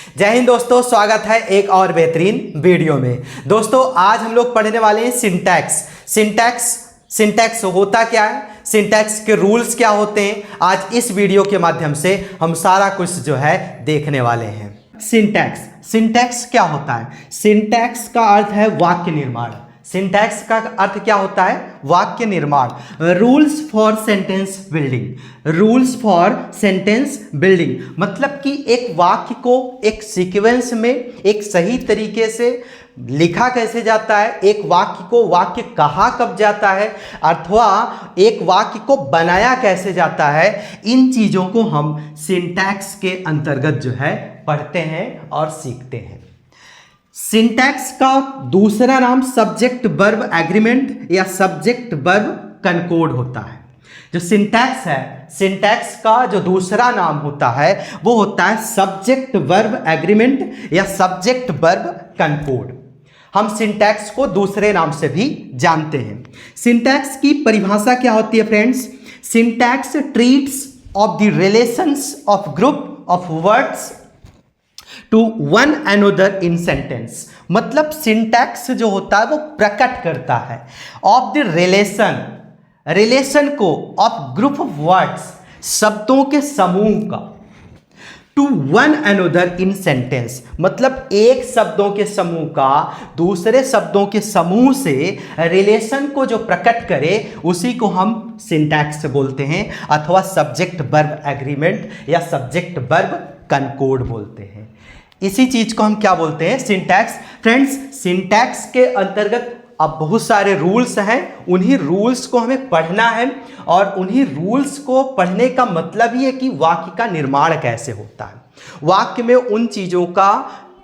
जय हिंद दोस्तों, स्वागत है एक और बेहतरीन वीडियो में। दोस्तों आज हम लोग पढ़ने वाले हैं सिंटैक्स होता क्या है, सिंटैक्स के रूल्स क्या होते हैं। आज इस वीडियो के माध्यम से हम सारा कुछ जो है देखने वाले हैं। सिंटैक्स क्या होता है? सिंटैक्स का अर्थ है वाक्य निर्माण। सिंटैक्स का अर्थ क्या होता है? वाक्य निर्माण। रूल्स फॉर सेंटेंस बिल्डिंग मतलब कि एक वाक्य को एक सीक्वेंस में एक सही तरीके से लिखा कैसे जाता है, एक वाक्य को वाक्य कहा कब जाता है, अथवा एक वाक्य को बनाया कैसे जाता है, इन चीजों को हम सिंटैक्स के अंतर्गत जो है पढ़ते हैं और सीखते हैं। सिंटैक्स का दूसरा नाम सब्जेक्ट वर्ब एग्रीमेंट या सब्जेक्ट वर्ब कनकोड होता है। जो सिंटैक्स है, सिंटैक्स का जो दूसरा नाम होता है वो होता है सब्जेक्ट वर्ब एग्रीमेंट या सब्जेक्ट वर्ब कनकोड। हम सिंटैक्स को दूसरे नाम से भी जानते हैं। सिंटैक्स की परिभाषा क्या होती है friends? Syntax treats of the relations of group of words to one another in sentence. मतलब सिंटैक्स जो होता है वो प्रकट करता है ऑफ द रिलेशन को ऑफ ग्रुप ऑफ वर्ड्स, शब्दों के समूह का, to one another in sentence मतलब एक शब्दों के समूह का दूसरे शब्दों के समूह से रिलेशन को जो प्रकट करे उसी को हम सिंटैक्स बोलते हैं, अथवा सब्जेक्ट वर्ब एग्रीमेंट या सब्जेक्ट वर्ब कनकोड बोलते हैं। इसी चीज को हम क्या बोलते हैं? सिंटैक्स। फ्रेंड्स सिंटैक्स के अंतर्गत अब बहुत सारे रूल्स हैं, उन्हीं रूल्स को हमें पढ़ना है और उन्हीं रूल्स को पढ़ने का मतलब ही है कि वाक्य का निर्माण कैसे होता है, वाक्य में उन चीज़ों का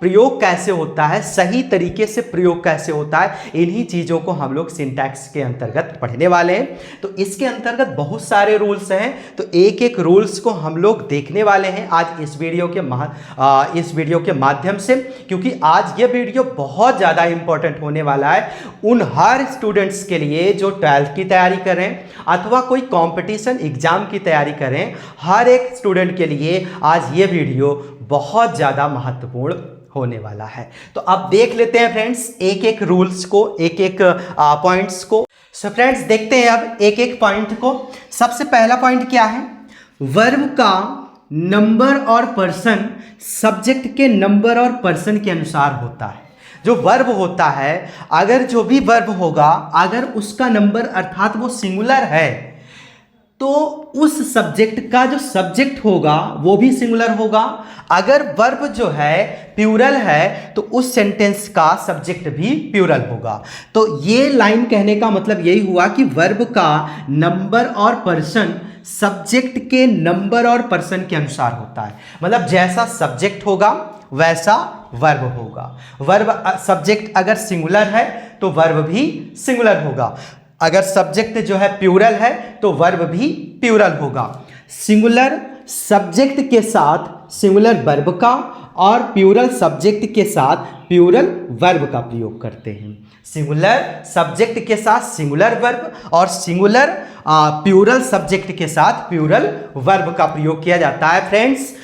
प्रयोग कैसे होता है, सही तरीके से प्रयोग कैसे होता है, इन्हीं चीज़ों को हम लोग सिंटैक्स के अंतर्गत पढ़ने वाले हैं। तो इसके अंतर्गत बहुत सारे रूल्स हैं, तो एक एक रूल्स को हम लोग देखने वाले हैं आज इस वीडियो के माध्यम से, क्योंकि आज ये वीडियो बहुत ज़्यादा इंपॉर्टेंट होने वाला है उन हर स्टूडेंट्स के लिए जो 12th की तैयारी करें अथवा कोई कॉम्पिटिशन एग्जाम की तैयारी करें। हर एक स्टूडेंट के लिए आज ये वीडियो बहुत ज़्यादा महत्वपूर्ण होने वाला है। तो अब देख लेते हैं फ्रेंड्स एक एक रूल्स को, एक एक पॉइंट्स को। सो फ्रेंड्स देखते हैं अब एक एक पॉइंट को। सबसे पहला पॉइंट क्या है? वर्ब का नंबर और पर्सन सब्जेक्ट के नंबर और पर्सन के अनुसार होता है। जो वर्ब होता है, अगर जो भी वर्ब होगा अगर उसका नंबर अर्थात वो सिंगुलर है तो उस सब्जेक्ट का जो सब्जेक्ट होगा वो भी सिंगुलर होगा। अगर वर्ब जो है प्लूरल है तो उस सेंटेंस का सब्जेक्ट भी प्लूरल होगा। तो ये लाइन कहने का मतलब यही हुआ कि वर्ब का नंबर और पर्सन सब्जेक्ट के नंबर और पर्सन के अनुसार होता है। मतलब जैसा सब्जेक्ट होगा वैसा वर्ब होगा। वर्ब सब्जेक्ट अगर सिंगुलर है तो वर्ब भी सिंगुलर होगा, अगर सब्जेक्ट जो है प्लूरल है तो वर्ब भी प्लूरल होगा। सिंगुलर सब्जेक्ट के साथ सिंगुलर वर्ब का और प्लूरल सब्जेक्ट के साथ प्लूरल वर्ब का प्रयोग करते हैं। सिंगुलर सब्जेक्ट के साथ सिंगुलर वर्ब और सिंगुलर प्लूरल सब्जेक्ट के साथ प्लूरल वर्ब का प्रयोग किया जाता है। फ्रेंड्स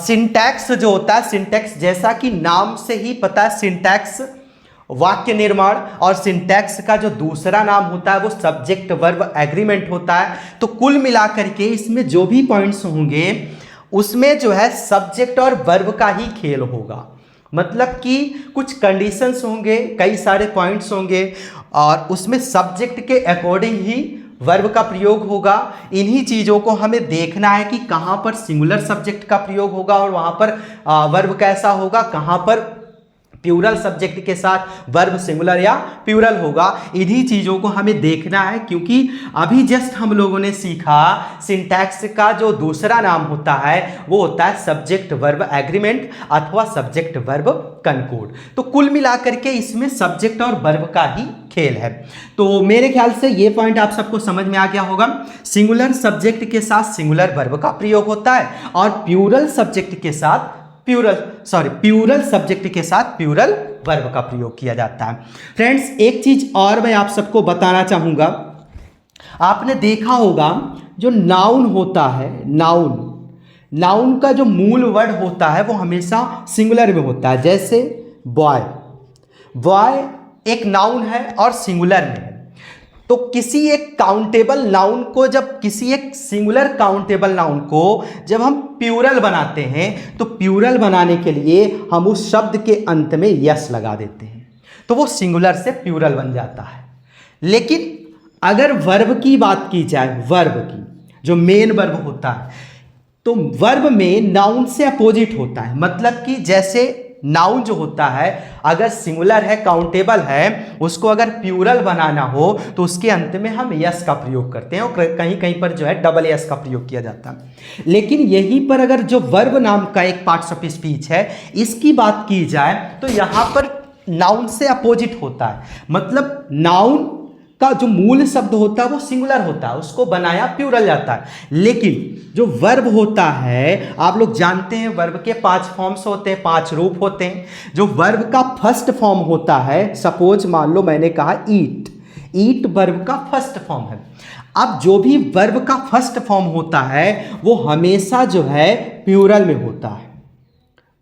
सिंटैक्स जो होता है, सिंटैक्स जैसा कि नाम से ही पता है, सिंटैक्स वाक्य निर्माण, और सिंटैक्स का जो दूसरा नाम होता है वो सब्जेक्ट वर्ब एग्रीमेंट होता है। तो कुल मिलाकर के इसमें जो भी पॉइंट्स होंगे उसमें जो है सब्जेक्ट और वर्ब का ही खेल होगा। मतलब कि कुछ कंडीशंस होंगे, कई सारे पॉइंट्स होंगे और उसमें सब्जेक्ट के अकॉर्डिंग ही वर्ब का प्रयोग होगा। इन्हीं चीज़ों को हमें देखना है कि कहाँ पर सिंगुलर सब्जेक्ट का प्रयोग होगा और वहाँ पर वर्ब कैसा होगा, कहाँ पर प्लूरल सब्जेक्ट के साथ वर्ब सिंगुलर या प्लूरल होगा। इन्हीं चीज़ों को हमें देखना है, क्योंकि अभी जस्ट हम लोगों ने सीखा सिंटैक्स का जो दूसरा नाम होता है वो होता है सब्जेक्ट वर्ब एग्रीमेंट अथवा सब्जेक्ट वर्ब कनकोड। तो कुल मिलाकर के इसमें सब्जेक्ट और वर्ब का ही खेल है। तो मेरे ख्याल से ये पॉइंट आप सबको समझ में आ गया होगा। सिंगुलर सब्जेक्ट के साथ सिंगुलर वर्ब का प्रयोग होता है और प्लूरल सब्जेक्ट के साथ प्लूरल सब्जेक्ट के साथ प्लूरल वर्ब का प्रयोग किया जाता है। फ्रेंड्स एक चीज और मैं आप सबको बताना चाहूंगा, आपने देखा होगा जो नाउन होता है, नाउन का जो मूल वर्ड होता है वो हमेशा सिंगुलर में होता है। जैसे बॉय, बॉय एक नाउन है और सिंगुलर में है। तो किसी एक काउंटेबल नाउन को, जब किसी एक सिंगुलर काउंटेबल नाउन को जब हम प्यूरल बनाते हैं तो प्यूरल बनाने के लिए हम उस शब्द के अंत में यस लगा देते हैं, तो वो सिंगुलर से प्यूरल बन जाता है। लेकिन अगर वर्ब की बात की जाए, वर्ब की जो मेन वर्ब होता है, तो वर्ब में नाउन से अपोजिट होता है। मतलब कि जैसे नाउन जो होता है अगर सिंगुलर है, काउंटेबल है, उसको अगर प्यूरल बनाना हो तो उसके अंत में हम यस का प्रयोग करते हैं और कहीं कहीं पर जो है डबल यस का प्रयोग किया जाता है। लेकिन यहीं पर अगर जो वर्ब नाम का एक पार्ट्स ऑफ स्पीच है, इसकी बात की जाए तो यहाँ पर नाउन से अपोजिट होता है। मतलब नाउन का जो मूल शब्द होता है वो सिंगुलर होता है, उसको बनाया प्यूरल जाता है। लेकिन जो वर्ब होता है, आप लोग जानते हैं वर्ब के 5 फॉर्म्स होते हैं, 5 रूप होते हैं। जो वर्ब का फर्स्ट फॉर्म होता है, सपोज मान लो मैंने कहा ईट, ईट वर्ब का फर्स्ट फॉर्म है। अब जो भी वर्ब का फर्स्ट फॉर्म होता है वो हमेशा जो है प्यूरल में होता है,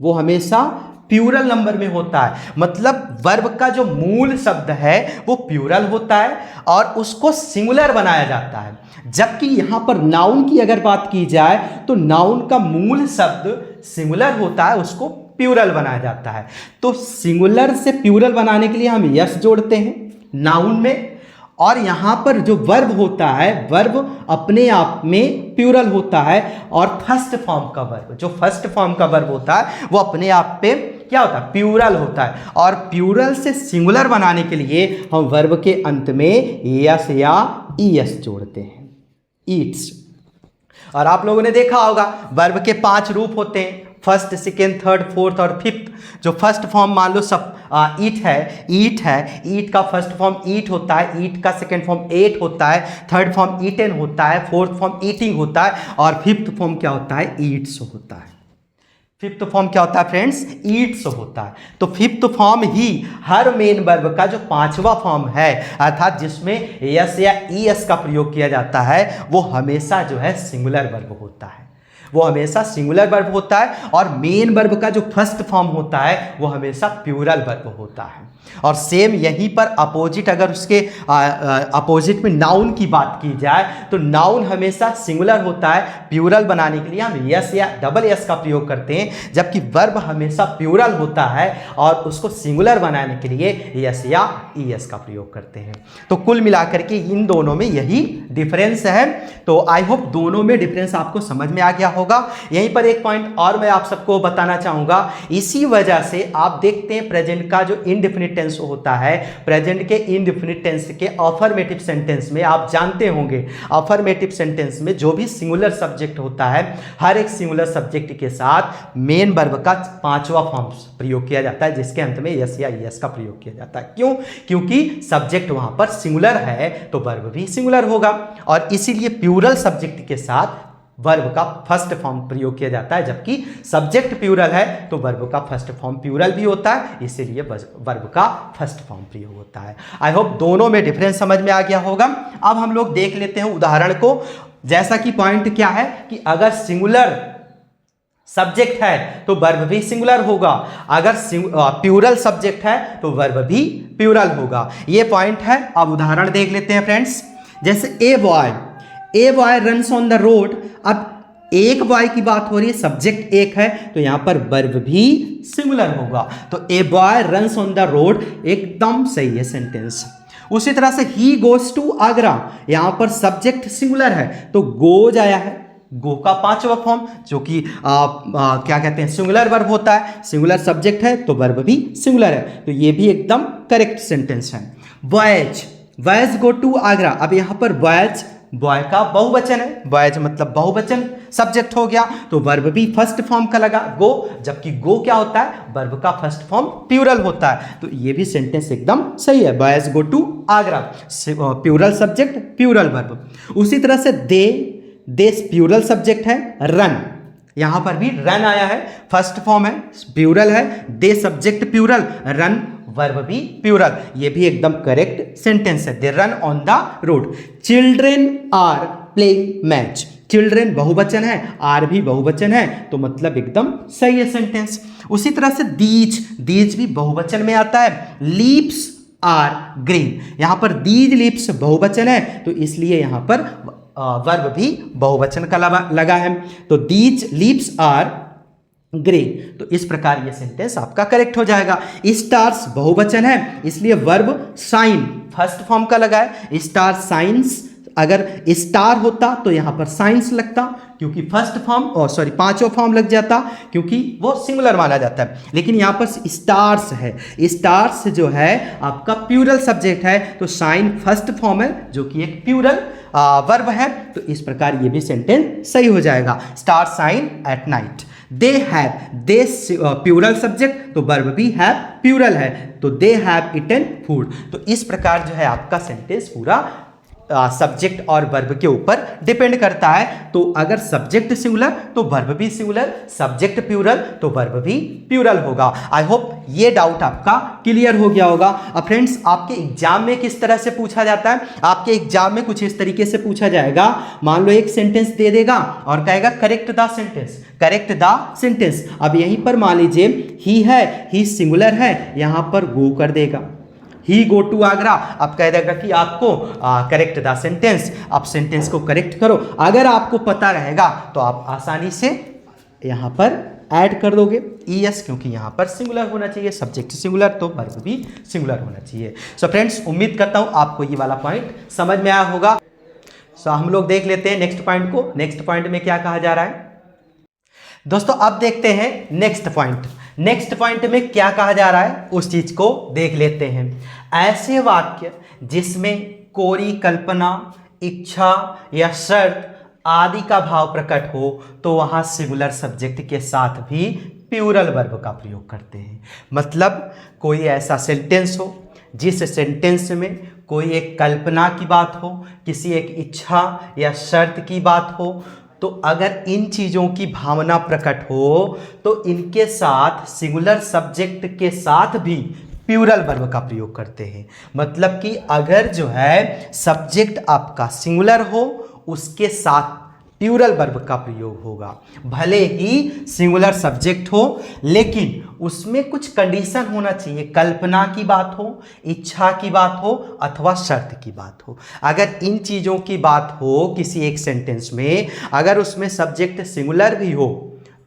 वो हमेशा प्यूरल नंबर में होता है। मतलब वर्ब का जो मूल शब्द है वो प्यूरल होता है और उसको सिंगुलर बनाया जाता है। जबकि यहां पर नाउन की अगर बात की जाए तो नाउन का मूल शब्द सिंगुलर होता है, उसको प्यूरल बनाया जाता है। तो सिंगुलर से प्यूरल बनाने के लिए हम यस जोड़ते हैं नाउन में, और यहां पर जो वर्ब होता है, वर्ब अपने आप में प्यूरल होता है। और फर्स्ट फॉर्म का वर्ब, जो फर्स्ट फॉर्म का वर्ब होता है वो अपने आप पे क्या होता है, प्यूरल होता है। और प्यूरल से सिंगुलर बनाने के लिए हम वर्ब के अंत में यस या ईएस जोड़ते हैं, ईट्स। और आप लोगों ने देखा होगा वर्ब के 5 रूप होते हैं, फर्स्ट, सेकेंड, थर्ड, फोर्थ और फिफ्थ। जो फर्स्ट फॉर्म मान लो सब ईट है, ईट है, ईट का फर्स्ट फॉर्म ईट होता है, ईट का सेकेंड फॉर्म एट होता है, थर्ड फॉर्म ईटेन होता है, फोर्थ फॉर्म ईटिंग होता है और फिफ्थ फॉर्म क्या होता है, ईट्स होता है। फिफ्थ फॉर्म क्या होता है फ्रेंड्स, ईट्स होता है। तो फिफ्थ फॉर्म ही हर मेन वर्ब का जो 5वां फॉर्म है, अर्थात जिसमें यस या ईएस का प्रयोग किया जाता है, वो हमेशा जो है सिंगुलर वर्ब होता है, वो हमेशा सिंगुलर वर्ब होता है। और मेन वर्ब का जो फर्स्ट फॉर्म होता है वो हमेशा प्लूरल वर्ब होता है। और सेम यहीं पर अपोजिट, अगर उसके अपोजिट में नाउन की बात की जाए तो नाउन हमेशा सिंगुलर होता है, प्लूरल बनाने के लिए हम यस या डबल यस का प्रयोग करते हैं, जबकि वर्ब हमेशा प्लूरल होता है और उसको सिंगुलर बनाने के लिए यस या ईएस का प्रयोग करते हैं। तो कुल मिलाकर के इन दोनों में यही डिफरेंस है। तो आई होप दोनों में डिफरेंस आपको समझ में आ गया होगा। यहीं पर एक पॉइंट और मैं आप सबको बताना चाहूंगा, इसी वजह से आप देखते हैं प्रेजेंट का जो इनडेफिनिट टेंस होता है, प्रेजेंट के इनडेफिनिट टेंस के अफर्मेटिव सेंटेंस में आप जानते होंगे, अफर्मेटिव सेंटेंस में जो भी सिंगुलर सब्जेक्ट होता है, हर एक सिंगुलर सब्जेक्ट के साथ मेन वर्ब का 5वां फॉर्म प्रयोग किया जाता है, जिसके अंत में यस या ईएस का प्रयोग किया जाता है। क्यों? क्योंकि सब्जेक्ट वहां पर सिंगुलर है तो वर्ब भी सिंगुलर होगा, और इसीलिए प्लूरल सब्जेक्ट के साथ वर्ब का फर्स्ट फॉर्म प्रयोग किया जाता है। जबकि सब्जेक्ट प्लूरल है तो वर्ब का फर्स्ट फॉर्म प्लूरल भी होता है, इसीलिए वर्ब का फर्स्ट फॉर्म प्रयोग होता है। आई होप दोनों में डिफरेंस समझ में आ गया होगा। अब हम लोग देख लेते हैं उदाहरण को। जैसा कि पॉइंट क्या है कि अगर सिंगुलर सब्जेक्ट है तो वर्ब भी सिंगुलर होगा, अगर प्लूरल सब्जेक्ट है तो वर्ब भी प्लूरल होगा। ये पॉइंट है। अब उदाहरण देख लेते हैं फ्रेंड्स। जैसे a boy runs on the road. अब एक बॉय की बात हो रही है, सब्जेक्ट एक है तो यहां पर वर्ब भी सिंगुलर होगा। तो a boy runs on the road एकदम सही है सेंटेंस। उसी तरह से ही गोज टू आगरा, यहां पर सब्जेक्ट सिंगुलर है तो गोज आया है, गो का 5वां फॉर्म जो कि क्या कहते हैं, सिंगुलर वर्ब होता है। सिंगुलर सब्जेक्ट है तो वर्ब भी सिंगुलर है, तो ये भी एकदम करेक्ट सेंटेंस है। Boys go to Agra. अब यहां पर बॉयज बॉय का बहुवचन है, बॉयज मतलब बहुवचन सब्जेक्ट हो गया तो वर्ब भी फर्स्ट फॉर्म का लगा गो, जबकि गो क्या होता है, वर्ब का फर्स्ट फॉर्म प्लूरल होता है। तो ये भी सेंटेंस एकदम सही है। Boys go to Agra, plural subject plural verb. उसी तरह से दे प्लूरल सब्जेक्ट है, रन, यहां पर भी रन आया है, फर्स्ट फॉर्म है, प्लूरल है, they subject plural, run verb भी प्लूरल। ये भी एकदम करेक्ट सेंटेंस है। They run on the road. Children are playing match, children बहुवचन है, आर भी बहुवचन है, तो मतलब एकदम सही है सेंटेंस। उसी तरह से दीज, दीज भी बहुवचन में आता है। लीव्स आर ग्रीन, यहाँ पर दीज लीव्स बहुवचन है, तो इसलिए यहाँ पर वर्ब भी बहुवचन का लगा है। तो दीज लीव्स आर ग्रीन, तो इस प्रकार ये सेंटेंस आपका करेक्ट हो जाएगा। स्टार्स बहुवचन है, इसलिए वर्ब शाइन फर्स्ट फॉर्म का लगा है। स्टार साइंस, अगर स्टार होता तो यहां पर साइंस लगता, क्योंकि फर्स्ट फॉर्म पांचों फॉर्म लग जाता, क्योंकि वो सिंगुलर माना जाता है। लेकिन यहां पर स्टार्स है, स्टार्स जो है आपका प्लूरल सब्जेक्ट है, तो शाइन फर्स्ट फॉर्म है जो कि एक प्लूरल वर्ब है, तो इस प्रकार ये भी सेंटेंस सही हो जाएगा। Star shine at night. They have, they plural subject, तो वर्ब भी हैव प्लूरल है, तो दे हैव इटन फूड। तो इस प्रकार जो है आपका सेंटेंस पूरा सब्जेक्ट और वर्ब के ऊपर डिपेंड करता है। तो अगर सब्जेक्ट सिंगुलर तो वर्ब भी सिंगुलर, सब्जेक्ट प्लूरल तो वर्ब भी प्लूरल होगा। आई होप ये डाउट आपका क्लियर हो गया होगा। अब फ्रेंड्स, आपके एग्जाम में किस तरह से पूछा जाता है? आपके एग्जाम में कुछ इस तरीके से पूछा जाएगा। मान लो एक सेंटेंस दे देगा और कहेगा correct the sentence, correct the sentence. अब यहीं पर मान लीजिए ही है, ही सिंगुलर है, यहां पर गो कर देगा, ही गो टू आगरा। अब कह देगा कि आपको करेक्ट द सेंटेंस, आप सेंटेंस को करेक्ट करो। अगर आपको पता रहेगा तो आप आसानी से यहाँ पर ऐड कर दोगे ईएस, क्योंकि यहाँ पर सिंगुलर होना चाहिए, सब्जेक्ट सिंगुलर तो वर्ब भी सिंगुलर होना चाहिए। सो फ्रेंड्स, उम्मीद करता हूँ आपको ये वाला पॉइंट समझ में आया होगा। सो हम लोग देख लेते हैं नेक्स्ट पॉइंट को। नेक्स्ट पॉइंट में क्या कहा जा रहा है दोस्तों? अब देखते हैं नेक्स्ट पॉइंट। नेक्स्ट पॉइंट में क्या कहा जा रहा है उस चीज को देख लेते हैं। ऐसे वाक्य जिसमें कोई कल्पना, इच्छा या शर्त आदि का भाव प्रकट हो तो वहां सिंगुलर सब्जेक्ट के साथ भी प्लूरल वर्ब का प्रयोग करते हैं। मतलब कोई ऐसा सेंटेंस हो जिस सेंटेंस में कोई एक कल्पना की बात हो, किसी एक इच्छा या शर्त की बात हो, तो अगर इन चीज़ों की भावना प्रकट हो तो इनके साथ सिंगुलर सब्जेक्ट के साथ भी प्लूरल वर्ब का प्रयोग करते हैं। मतलब कि अगर जो है सब्जेक्ट आपका सिंगुलर हो उसके साथ प्लूरल वर्ब का प्रयोग होगा। भले ही सिंगुलर सब्जेक्ट हो लेकिन उसमें कुछ कंडीशन होना चाहिए। कल्पना की बात हो, इच्छा की बात हो अथवा शर्त की बात हो। अगर इन चीज़ों की बात हो किसी एक सेंटेंस में, अगर उसमें सब्जेक्ट सिंगुलर भी हो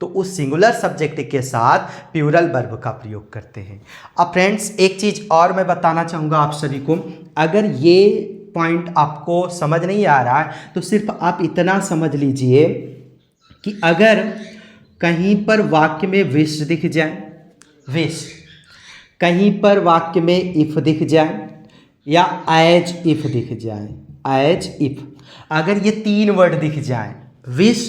तो उस सिंगुलर सब्जेक्ट के साथ प्लूरल वर्ब का प्रयोग करते हैं। अब फ्रेंड्स, एक चीज़ और मैं बताना चाहूँगा आप सभी को। अगर ये पॉइंट आपको समझ नहीं आ रहा है तो सिर्फ आप इतना समझ लीजिए कि अगर कहीं पर वाक्य में विश दिख जाए, विश, कहीं पर वाक्य में इफ दिख जाए या एज इफ दिख जाए, एज इफ, अगर ये तीन वर्ड दिख जाए, विश,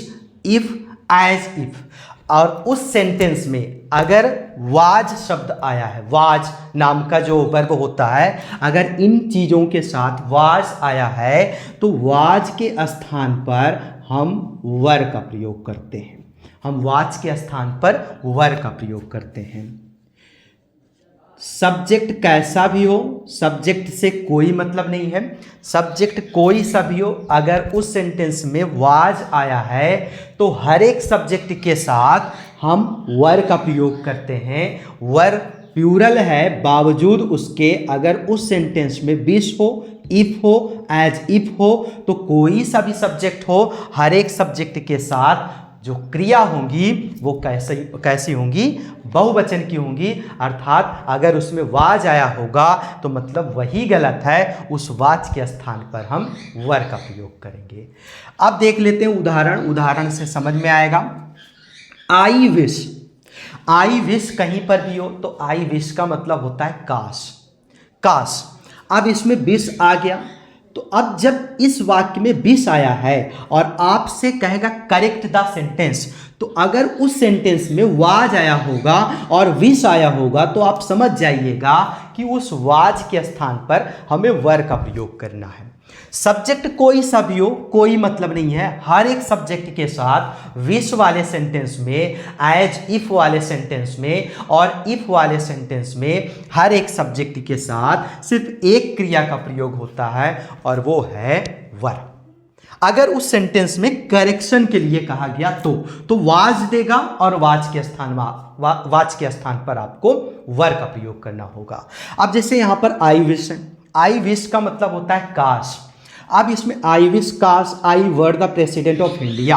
इफ, एज इफ, और उस सेंटेंस में अगर वाज शब्द आया है, वाज नाम का जो वर्ब होता है, अगर इन चीज़ों के साथ वाज आया है तो वाज के स्थान पर हम वर का प्रयोग करते हैं। हम वाज के स्थान पर वर का प्रयोग करते हैं। सब्जेक्ट कैसा भी हो, सब्जेक्ट से कोई मतलब नहीं है, सब्जेक्ट कोई सा भी हो, अगर उस सेंटेंस में वाज आया है तो हर एक सब्जेक्ट के साथ हम वर का प्रयोग करते हैं। वर प्लूरल है बावजूद उसके, अगर उस सेंटेंस में विश हो, इफ हो, एज इफ हो, तो कोई सा भी सब्जेक्ट हो, हर एक सब्जेक्ट के साथ जो क्रिया होंगी वो कैसी होंगी? बहुवचन की होंगी। अर्थात अगर उसमें वाज आया होगा तो मतलब वही गलत है, उस वाज के स्थान पर हम वर का प्रयोग करेंगे। अब देख लेते हैं उदाहरण, उदाहरण से समझ में आएगा। आई विश, आई विश कहीं पर भी हो तो आई विश का मतलब होता है काश, काश। अब इसमें विश आ गया तो अब जब इस वाक्य में विश आया है और आपसे कहेगा करेक्ट द सेंटेंस, तो अगर उस सेंटेंस में वाज आया होगा और विश आया होगा तो आप समझ जाइएगा कि उस वाज के स्थान पर हमें वर का प्रयोग करना है। सब्जेक्ट कोई सा भी हो, कोई मतलब नहीं है, हर एक सब्जेक्ट के साथ विश वाले सेंटेंस में, एज इफ वाले सेंटेंस में और इफ वाले सेंटेंस में हर एक सब्जेक्ट के साथ सिर्फ एक क्रिया का प्रयोग होता है और वो है वर। अगर उस सेंटेंस में करेक्शन के लिए कहा गया तो वाज देगा और वाज के स्थान पर आपको वर का प्रयोग करना होगा। अब जैसे यहां पर आई विश है, आई विश का मतलब होता है काश। अब इसमें आई विश काश I were the president of India.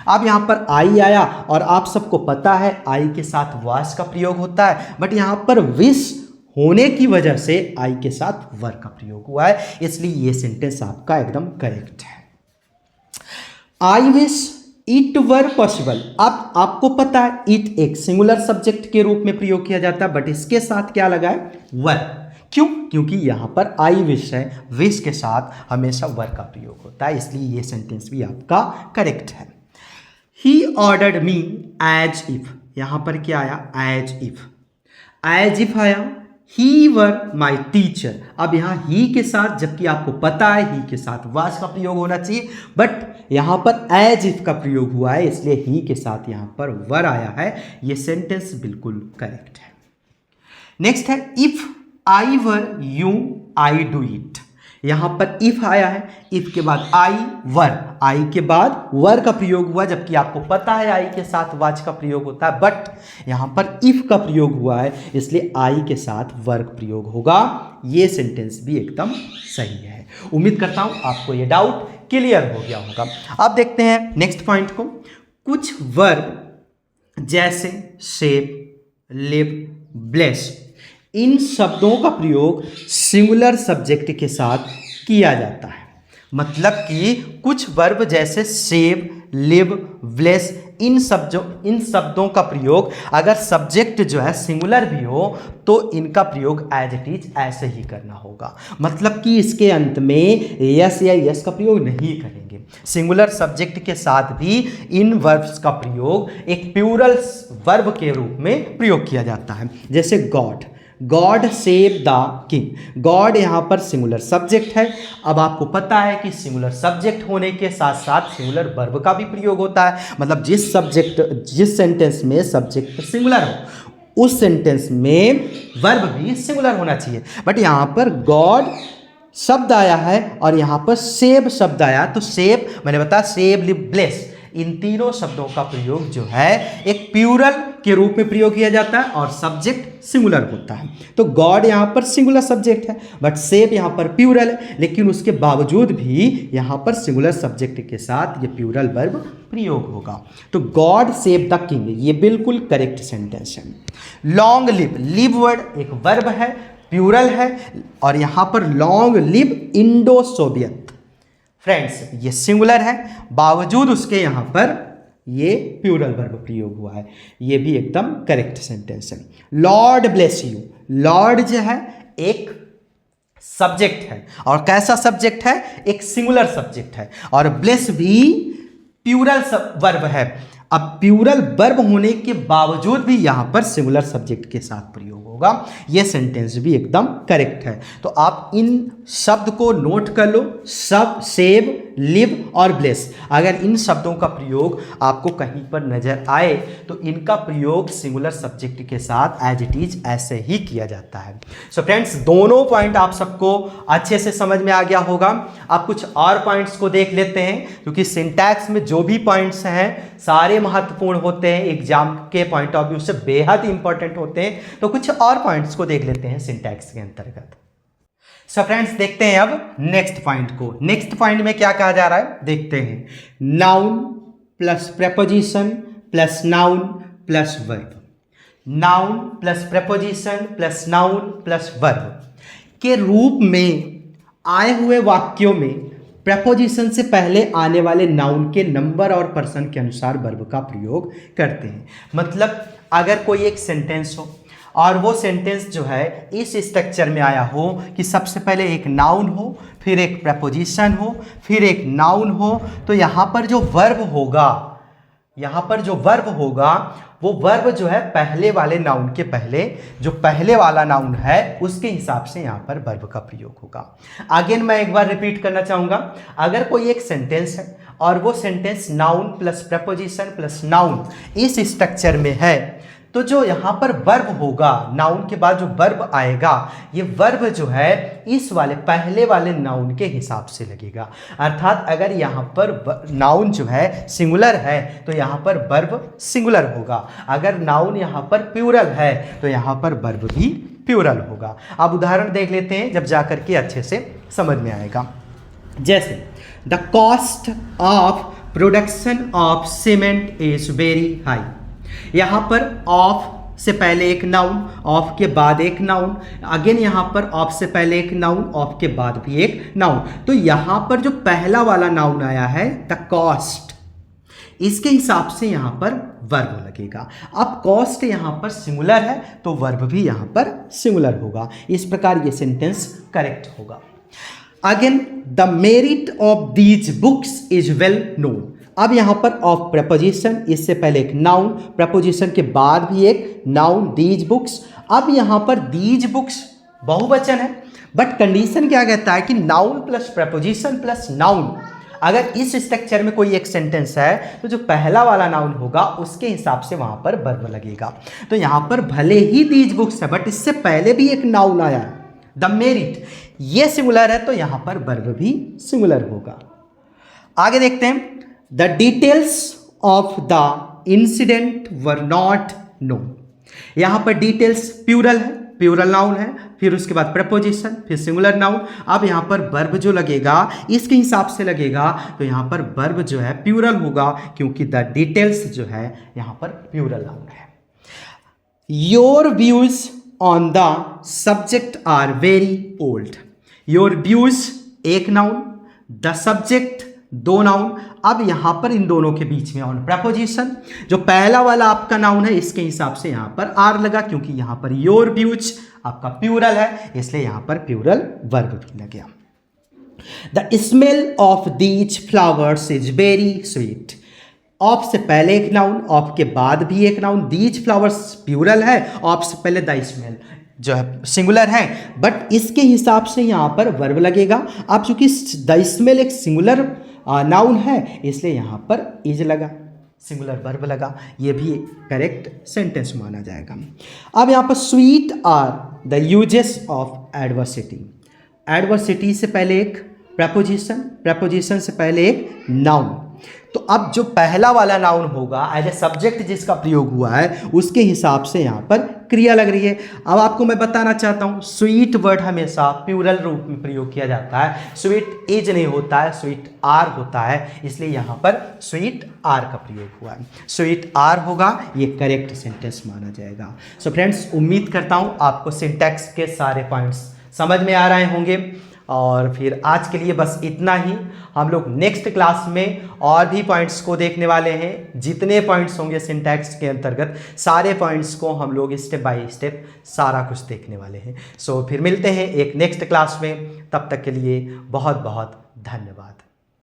अब यहां पर आई आया और आप सबको पता है आई के साथ वाज का प्रयोग होता है, बट यहां पर विश होने की वजह से आई के साथ वर का प्रयोग हुआ है, इसलिए ये सेंटेंस आपका एकदम करेक्ट है। I wish it were possible. अब आपको पता है इट एक सिंगुलर सब्जेक्ट के रूप में प्रयोग किया जाता है, बट इसके साथ क्या लगा है? वर। क्यों? क्योंकि यहां पर आई विश है, विश के साथ हमेशा वर का प्रयोग होता है, इसलिए ये सेंटेंस भी आपका करेक्ट है। He ordered me as if, यहां पर क्या आया? As if. एज इफ आया, ही वर माई टीचर। अब यहां ही के साथ, जबकि आपको पता है ही के साथ वाज का प्रयोग होना चाहिए, बट यहां पर एज इफ का प्रयोग हुआ है, इसलिए ही के साथ यहां पर वर आया है। यह सेंटेंस बिल्कुल करेक्ट है। नेक्स्ट है if I were you I do it. यहां पर इफ आया है, इफ के बाद आई वर, आई के बाद वर का प्रयोग हुआ, जबकि आपको पता है आई के साथ वाज का प्रयोग होता है, बट यहां पर इफ का प्रयोग हुआ है, इसलिए आई के साथ वर का प्रयोग होगा। ये सेंटेंस भी एकदम सही है। उम्मीद करता हूं आपको ये डाउट क्लियर हो गया होगा। अब देखते हैं नेक्स्ट पॉइंट को। कुछ वर्ब जैसे शेप, लिव, ब्लेस, इन शब्दों का प्रयोग सिंगुलर सब्जेक्ट के साथ किया जाता है। मतलब कि कुछ वर्ब जैसे सेव, लिव, ब्लेस, इन शब्दों का प्रयोग अगर सब्जेक्ट जो है सिंगुलर भी हो तो इनका प्रयोग एज इट इज ऐसे ही करना होगा। मतलब कि इसके अंत में यस या यस का प्रयोग नहीं करेंगे। सिंगुलर सब्जेक्ट के साथ भी इन वर्ब्स का प्रयोग एक प्लूरल वर्ब के रूप में प्रयोग किया जाता है। जैसे God, God save the king. God यहां पर सिंगुलर सब्जेक्ट है। अब आपको पता है कि सिंगुलर सब्जेक्ट होने के साथ साथ सिंगुलर वर्ब का भी प्रयोग होता है। मतलब जिस सेंटेंस में सब्जेक्ट सिंगुलर हो उस सेंटेंस में वर्ब भी सिंगुलर होना चाहिए। बट यहां पर गॉड शब्द आया है और यहां पर सेव शब्द आया, तो सेव मैंने बताया, सेव, लिव, ब्लेस, इन तीनों शब्दों का प्रयोग जो है एक प्लूरल के रूप में प्रयोग किया जाता है और सब्जेक्ट सिंगुलर होता है। तो गॉड यहां पर सिंगुलर सब्जेक्ट है, बट सेव यहां पर प्लूरल है, लेकिन उसके बावजूद भी यहां पर सिंगुलर सब्जेक्ट के साथ ये प्लूरल वर्ब प्रयोग होगा। तो गॉड सेव द किंग, ये बिल्कुल करेक्ट सेंटेंस है। लॉन्ग लिव, लिव वर्ड एक वर्ब है, प्लूरल है, और यहां पर long live Indo Soviet. Friends ये सिंगुलर है, बावजूद उसके यहां पर ये प्लूरल वर्ब प्रयोग हुआ है। ये भी एकदम करेक्ट सेंटेंस है। लॉर्ड ब्लेस यू, लॉर्ड जो है एक सब्जेक्ट है, और कैसा सब्जेक्ट है? एक सिंगुलर सब्जेक्ट है, और ब्लेस भी प्लूरल वर्ब है। अब प्लूरल वर्ब होने के बावजूद भी यहां पर सिंगुलर सब्जेक्ट के साथ प्रयोग होगा। यह सेंटेंस भी एकदम करेक्ट है। तो आप इन शब्द को नोट कर लो, सब, सेव, लिव और ब्लेस। अगर इन शब्दों का प्रयोग आपको कहीं पर नजर आए तो इनका प्रयोग सिंगुलर सब्जेक्ट के साथ एज इट इज ऐसे ही किया जाता है। सो फ्रेंड्स दोनों पॉइंट आप सबको अच्छे से समझ में आ गया होगा। आप कुछ और पॉइंट्स को देख लेते हैं, क्योंकि सिंटैक्स में जो भी पॉइंट्स हैं सारे महत्वपूर्ण होते हैं, एग्जाम के पॉइंट ऑफ व्यू से बेहद इंपॉर्टेंट होते हैं। तो कुछ और पॉइंट्स को देख लेते हैं सिंटैक्स के अंतर्गत। सो फ्रेंड्स देखते हैं अब नेक्स्ट पॉइंट को। नेक्स्ट पॉइंट में क्या कहा जा रहा है देखते हैं। Noun plus preposition plus noun plus verb. Noun plus preposition plus noun plus verb के रूप में आए हुए वाक्यों में प्रेपोजिशन से पहले आने वाले नाउन के नंबर और पर्सन के अनुसार वर्ब का प्रयोग करते हैं। मतलब अगर कोई एक सेंटेंस हो और वो सेंटेंस जो है इस स्ट्रक्चर में आया हो कि सबसे पहले एक नाउन हो, फिर एक प्रेपोजिशन हो, फिर एक नाउन हो, तो यहाँ पर जो वर्ब होगा वो वर्ब जो है पहले वाले नाउन के पहले, जो पहले वाला नाउन है उसके हिसाब से यहाँ पर वर्ब का प्रयोग होगा। अगेन मैं एक बार रिपीट करना चाहूँगा। अगर कोई एक सेंटेंस है और वो sentence noun plus preposition plus noun इस स्ट्रक्चर में है, तो जो यहाँ पर वर्ब होगा, नाउन के बाद जो वर्ब आएगा, ये वर्ब जो है इस वाले पहले वाले नाउन के हिसाब से लगेगा। अर्थात अगर यहाँ पर नाउन जो है सिंगुलर है तो यहाँ पर वर्ब सिंगुलर होगा, अगर नाउन यहाँ पर प्लूरल है तो यहाँ पर वर्ब भी प्लूरल होगा। अब उदाहरण देख लेते हैं, जब जाकर के अच्छे से समझ में आएगा। जैसे the cost of production of cement is very high. यहाँ पर ऑफ से पहले एक नाउन, ऑफ के बाद एक नाउन, अगेन यहाँ पर ऑफ से पहले एक नाउन, ऑफ के बाद भी एक नाउन। तो यहाँ पर जो पहला वाला नाउन आया है द कॉस्ट, इसके हिसाब से यहाँ पर वर्ब लगेगा। अब कॉस्ट यहाँ पर सिंगुलर है तो वर्ब भी यहाँ पर सिंगुलर होगा। इस प्रकार ये सेंटेंस करेक्ट होगा। Again the merit of these books is well known. अब यहाँ पर ऑफ प्रपोजिशन, इससे पहले एक नाउन, प्रपोजिशन के बाद भी एक नाउन, दीज बुक्स। अब यहाँ पर दीज बुक्स बहुवचन है, बट कंडीशन क्या कहता है कि noun plus preposition plus noun, अगर इस स्ट्रक्चर में कोई एक सेंटेंस है तो जो पहला वाला नाउन होगा उसके हिसाब से वहाँ पर वर्ब लगेगा। तो यहाँ पर भले ही दीज बुक्स है बट इससे पहले भी एक नाउन आया है द मेरिट, ये सिंगुलर है तो यहाँ पर वर्ब भी सिंगुलर होगा। आगे देखते हैं, the details of the incident were not known. यहाँ पर डिटेल्स प्लूरल है, प्लूरल नाउन है, फिर उसके बाद प्रपोजिशन, फिर सिंगुलर नाउन। अब यहाँ पर वर्ब जो लगेगा इसके हिसाब से लगेगा तो यहाँ पर वर्ब जो है प्लूरल होगा, क्योंकि द डिटेल्स जो है यहाँ पर प्लूरल नाउन है। Your views on the subject are very old. Your views एक नाउन, द सब्जेक्ट दो नाउन। अब यहाँ पर इन दोनों के बीच में ऑन प्रपोजिशन, जो पहला वाला आपका नाउन है इसके हिसाब से यहाँ पर आर लगा, क्योंकि यहाँ पर योर व्यूज आपका प्लूरल है इसलिए यहाँ पर प्लूरल वर्ब भी लग गया। The smell of these flowers is very sweet. Of से पहले एक नाउन, ऑफ के बाद भी एक नाउन, दीज फ्लावर्स प्लूरल है, ऑफ से पहले द स्मेल जो है सिंगुलर है, बट इसके हिसाब से यहाँ पर वर्ब लगेगा। अब चूंकि द स्मेल एक सिंगुलर नाउन है इसलिए यहाँ पर इज लगा, सिंगुलर वर्ब लगा, ये भी करेक्ट सेंटेंस माना जाएगा। अब यहाँ पर sweet are the uses of adversity. Adversity से पहले एक प्रपोजिशन, प्रपोजिशन से पहले एक नाउन। तो अब जो पहला वाला नाउन होगा एज ए सब्जेक्ट जिसका प्रयोग हुआ है उसके हिसाब से यहाँ पर क्रिया लग रही है। अब आपको मैं बताना चाहता हूँ, स्वीट वर्ड हमेशा प्लूरल रूप में प्रयोग किया जाता है, स्वीट इज नहीं होता है, स्वीट आर होता है, इसलिए यहाँ पर स्वीट आर का प्रयोग हुआ है। स्वीट आर होगा, ये करेक्ट सेंटेंस माना जाएगा। सो फ्रेंड्स, उम्मीद करता हूँ आपको सिंटैक्स के सारे पॉइंट्स समझ में आ रहे होंगे, और फिर आज के लिए बस इतना ही। हम लोग नेक्स्ट क्लास में और भी पॉइंट्स को देखने वाले हैं। जितने पॉइंट्स होंगे सिंटैक्स के अंतर्गत सारे पॉइंट्स को हम लोग स्टेप बाय स्टेप सारा कुछ देखने वाले हैं। सो फिर मिलते हैं एक नेक्स्ट क्लास में, तब तक के लिए बहुत बहुत धन्यवाद।